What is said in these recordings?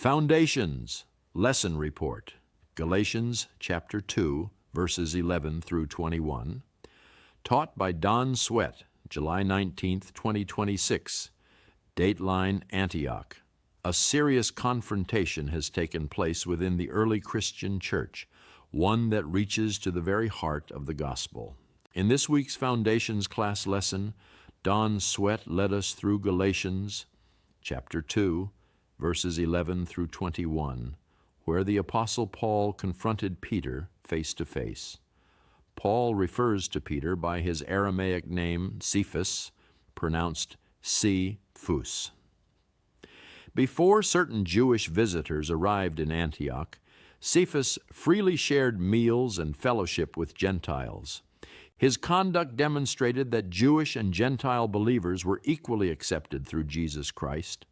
Foundations Lesson Report, Galatians chapter 2, verses 11 through 21. Taught by Don Sweat, July 19, 2026. Dateline Antioch. A serious confrontation has taken place within the early Christian church, one that reaches to the very heart of the gospel. In this week's Foundations class lesson, Don Sweat led us through Galatians chapter 2, verses 11 through 21, where the Apostle Paul confronted Peter face to face. Paul refers to Peter by his Aramaic name Cephas, pronounced C-phus. Before certain Jewish visitors arrived in Antioch, Cephas freely shared meals and fellowship with Gentiles. His conduct demonstrated that Jewish and Gentile believers were equally accepted through Jesus Christ.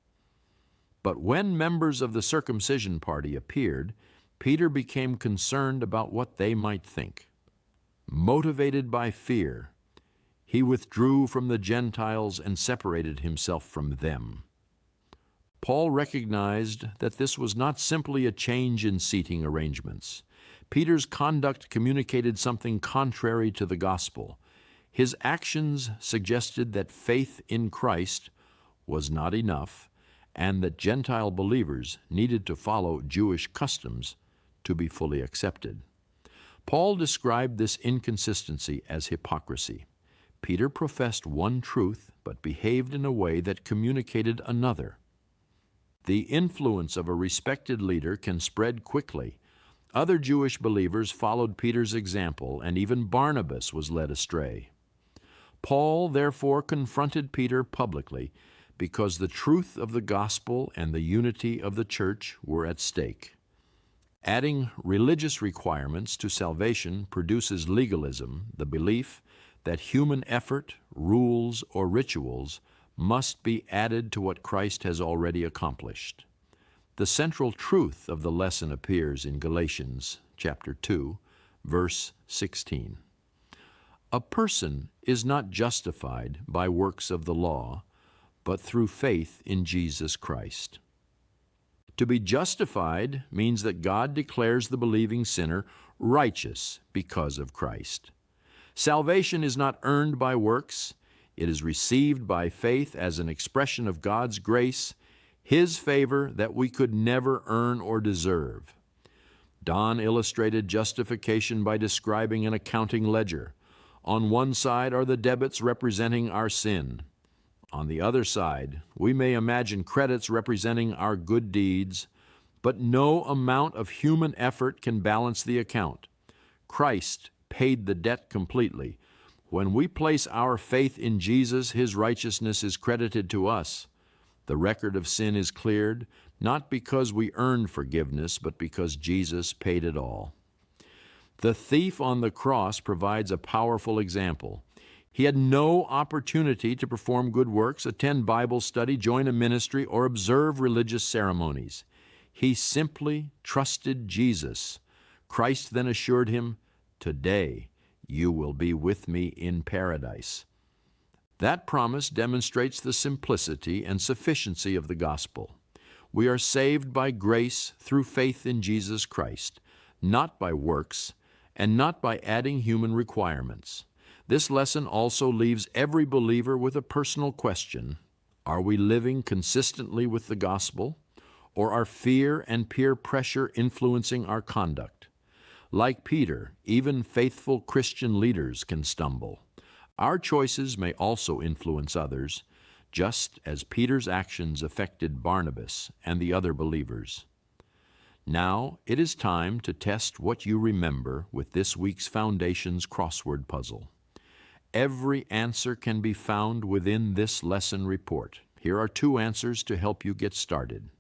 But when members of the circumcision party appeared, Peter became concerned about what they might think. Motivated by fear, he withdrew from the Gentiles and separated himself from them. Paul recognized that this was not simply a change in seating arrangements. Peter's conduct communicated something contrary to the gospel. His actions suggested that faith in Christ was not enough, and that Gentile believers needed to follow Jewish customs to be fully accepted. Paul described this inconsistency as hypocrisy. Peter professed one truth, but behaved in a way that communicated another. The influence of a respected leader can spread quickly. Other Jewish believers followed Peter's example, and even Barnabas was led astray. Paul therefore confronted Peter publicly, because the truth of the gospel and the unity of the church were at stake. Adding religious requirements to salvation produces legalism, the belief that human effort, rules, or rituals must be added to what Christ has already accomplished. The central truth of the lesson appears in Galatians chapter 2, verse 16. A person is not justified by works of the law, but through faith in Jesus Christ. To be justified means that God declares the believing sinner righteous because of Christ. Salvation is not earned by works. It is received by faith as an expression of God's grace, His favor that we could never earn or deserve. Don illustrated justification by describing an accounting ledger. On one side are the debits representing our sin. On the other side, we may imagine credits representing our good deeds, but no amount of human effort can balance the account. Christ paid the debt completely. When we place our faith in Jesus, His righteousness is credited to us. The record of sin is cleared, not because we earned forgiveness, but because Jesus paid it all. The thief on the cross provides a powerful example. He had no opportunity to perform good works, attend Bible study, join a ministry, or observe religious ceremonies. He simply trusted Jesus. Christ then assured him, "Today you will be with me in paradise." That promise demonstrates the simplicity and sufficiency of the gospel. We are saved by grace through faith in Jesus Christ, not by works, and not by adding human requirements. This lesson also leaves every believer with a personal question. Are we living consistently with the gospel, or are fear and peer pressure influencing our conduct? Like Peter, even faithful Christian leaders can stumble. Our choices may also influence others, just as Peter's actions affected Barnabas and the other believers. Now it is time to test what you remember with this week's Foundations Crossword Puzzle. Every answer can be found within this lesson report. Here are 2 answers to help you get started.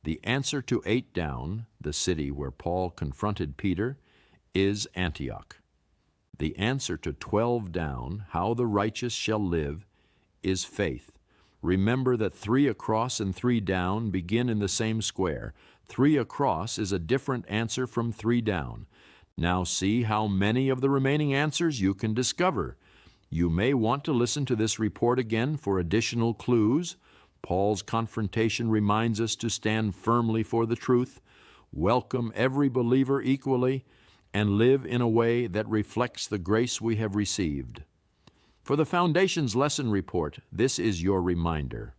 The answer to 8 down, the city where Paul confronted Peter, is Antioch. The answer to 12 down, how the righteous shall live, is faith. Remember that 3 across and 3 down begin in the same square. 3 across is a different answer from 3 down. Now see how many of the remaining answers you can discover. You may want to listen to this report again for additional clues, Paul's confrontation reminds us to stand firmly for the truth, welcome every believer equally, and live in a way that reflects the grace we have received. For the Foundations Lesson Report, this is your reminder.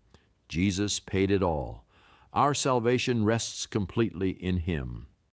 Jesus paid it all. Our salvation rests completely in Him.